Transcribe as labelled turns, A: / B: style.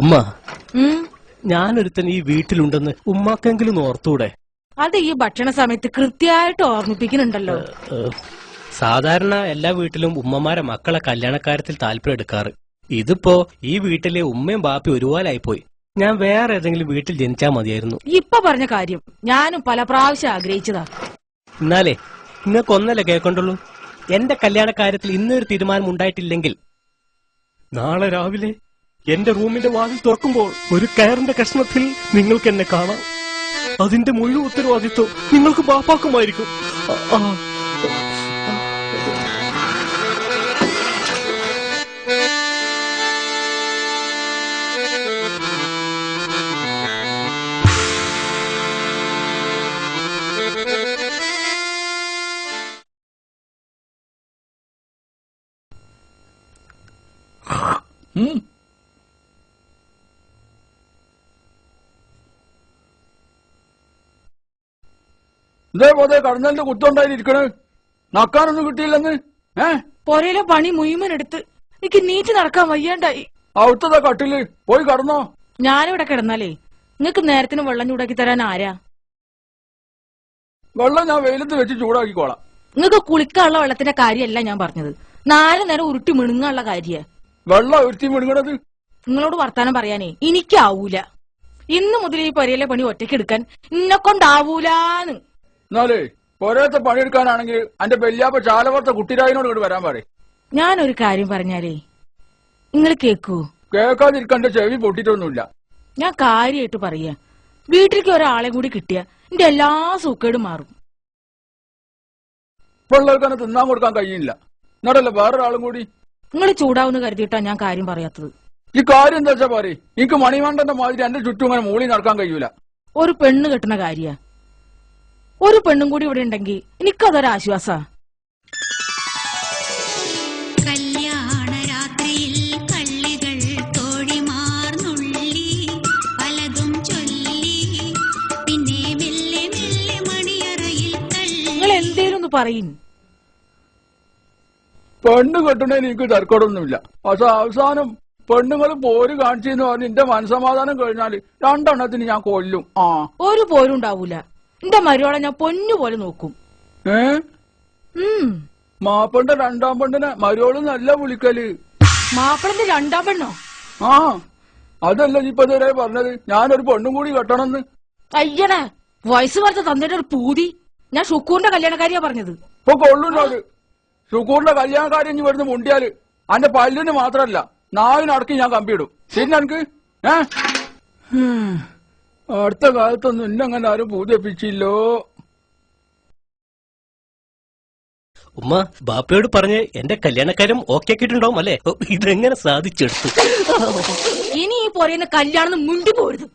A: ഉമ്മ, ഞാനൊരുത്തൻ ഈ വീട്ടിലുണ്ടെന്ന് ഉമ്മാക്കെങ്കിലും ഓർത്തൂടെ?
B: അത് ഈ ഭക്ഷണ സമയത്ത് കൃത്യമായിട്ട് ഓർമ്മിപ്പിക്കുന്നുണ്ടല്ലോ.
A: സാധാരണ എല്ലാ വീട്ടിലും ഉമ്മമാരെ മക്കളെ കല്യാണക്കാര്യത്തിൽ താല്പര്യം എടുക്കാറ്. ഇതിപ്പോ ഈ വീട്ടിലെ ഉമ്മയും ബാപ്പി ഒരുപോലായിപ്പോയി. ഞാൻ വേറെ ഏതെങ്കിലും വീട്ടിൽ ജനിച്ചാ മതിയായിരുന്നു.
B: ഇപ്പൊ പറഞ്ഞ കാര്യം ഞാനും പല പ്രാവശ്യം ആഗ്രഹിച്ചതാ.
A: എന്നാലേ നിങ്ങൾക്കൊന്നല്ലേ കേൾക്കണ്ടുള്ളൂ. എന്റെ കല്യാണക്കാര്യത്തിൽ ഇന്നൊരു തീരുമാനം ഉണ്ടായിട്ടില്ലെങ്കിൽ നാളെ രാവിലെ എന്റെ റൂമിന്റെ വാതിൽ തുറക്കുമ്പോൾ ഒരു കയറിന്റെ കഷ്ണത്തിൽ നിങ്ങൾക്ക് എന്നെ കാണാം. അതിന്റെ മുഴുവൻ ഉത്തരവാദിത്വം നിങ്ങൾക്ക് ബാപ്പാക്കുമായിരിക്കും.
C: ഇതേപോലെ കടന്നലിന്റെ കുത്തുണ്ടായിരിക്കണ്. നക്കാനൊന്നും കിട്ടിയില്ലെന്ന്.
B: പൊരയിലെ പണി മുഴുവൻ എടുത്ത് എനിക്ക് നീറ്റ് നടക്കാൻ വയ്യാണ്ടായി.
C: അവിടുത്തെ കട്ടില് പോയി കടന്നോ.
B: ഞാനിവിടെ കിടന്നാലേ നിങ്ങക്ക് നേരത്തിന് വെള്ളം ചൂടാക്കി തരാൻ ആരാ?
C: വെള്ളം ഞാൻ വെയിലത്ത് വെച്ച് ചൂടാക്കിക്കോളാം.
B: നിങ്ങക്ക് കുളിക്കാനുള്ള വെള്ളത്തിന്റെ കാര്യമല്ല ഞാൻ പറഞ്ഞത്. 4 നേരം ഉരുട്ടി മിണുങ്ങാനുള്ള കാര്യ.
C: വെള്ളം ഉരുട്ടി മിണുങ്ങണത്
B: നിങ്ങളോട് വർത്താനം പറയാനേ എനിക്കാവൂല. ഇന്ന് മുതൽ ഈ പൊരയിലെ പണി ഒറ്റയ്ക്ക് എടുക്കാൻ എന്നെ കൊണ്ടാവൂലാന്ന്.
C: എന്നാലേ പൊരയത്തെ പണിയെടുക്കാനാണെങ്കിൽ എന്റെ വല്യാപ്പ ചാലവർത്ത കുട്ടിരായനോട് ഇങ്ങോട്ട് വരാൻ പറയും.
B: ഞാനൊരു കാര്യം പറഞ്ഞാലേ നിങ്ങൾ കേക്കൂ?
C: കേൾക്കാതിരിക്കണ്ട, ചെവി പൊട്ടിട്ടൊന്നുമില്ല.
B: ഞാൻ കാര്യമായിട്ട് പറയാ, വീട്ടിലേക്ക് ഒരാളെ കൂടി കിട്ടിയ എന്റെ എല്ലാ സൂക്കേടും മാറും.
C: പിള്ളേർക്കെന്നെ തിന്നാൻ കൊടുക്കാൻ കഴിയില്ല. എന്നടല്ലേ വേറൊരാളും കൂടി.
B: നിങ്ങൾ ചൂടാവുന്ന കരുതിയിട്ടാ ഞാൻ കാര്യം പറയാത്തത്.
C: ഈ കാര്യം എന്താ വെച്ചാ പറയും. എനിക്ക് മണിമണ്ടന്റെ മാതിരി എന്റെ ചുറ്റും ഇങ്ങനെ മൂളി നടക്കാൻ കഴിയൂല.
B: ഒരു പെണ്ണ് കെട്ടുന്ന കാര്യ. ഒരു പെണ്ണും കൂടി ഇവിടെ ഉണ്ടെങ്കിൽ എനിക്കതൊരാശ്വാസാ. നിങ്ങൾ എന്തേലും ഒന്ന് പറയും.
C: പെണ്ണ് കെട്ടണേന് എനിക്ക് തർക്കടൊന്നുമില്ല. പക്ഷെ അവസാനം പെണ്ണുങ്ങൾ പോര് കാണിച്ചെന്ന് പറഞ്ഞ് എന്റെ മനസമാധാനം കഴിഞ്ഞാല് 2 എണ്ണത്തിന് ഞാൻ കൊല്ലും.
B: ഒരു പോരും ഉണ്ടാവൂല. എന്റെ മരുവളെ ഞാൻ പൊന്നുപോലെ നോക്കും.
C: മാപ്പന്റെ 2ാം പെണ്ണിനെ മരുവോള് നല്ല വിളിക്കല്.
B: മാപ്പിളന്റെ 2ാം പെണ്ണോ?
C: അതല്ല ഇപ്പൊ ഇതുവരെ പറഞ്ഞത് ഞാനൊരു പെണ്ണും കൂടി കെട്ടണമെന്ന്.
B: അയ്യണേ, വയസ്സ് പറഞ്ഞ തന്നിട്ട് ഒരു പൂതി. ഞാൻ ഷുക്കൂറിന്റെ കല്യാണക്കാരിയാ പറഞ്ഞത്.
C: ഇപ്പൊ കൊള്ളുന്നത് ഷുക്കൂറിന്റെ കല്യാണക്കാരി ഇനി വരുന്ന മുണ്ടിയാല് അന്റെ പല്ലിന് മാത്രല്ല നാവിനടക്കി ഞാൻ കമ്പിയിടും. പിന്നെ എനിക്ക് അടുത്ത കാലത്തൊന്നും ഇന്നങ്ങനെ ആരും പൂജപ്പിച്ചില്ലോ.
A: ഉമ്മ, ബാപ്പയോട് പറഞ്ഞ് എന്റെ കല്യാണക്കാരും ഓക്കെ ആക്കിയിട്ടുണ്ടാവും അല്ലേ? ഇതെങ്ങനെ സാധിച്ചെടുത്തു?
B: ഇനി ഈ പറയുന്ന കല്യാണം മുണ്ടി പോരുത്.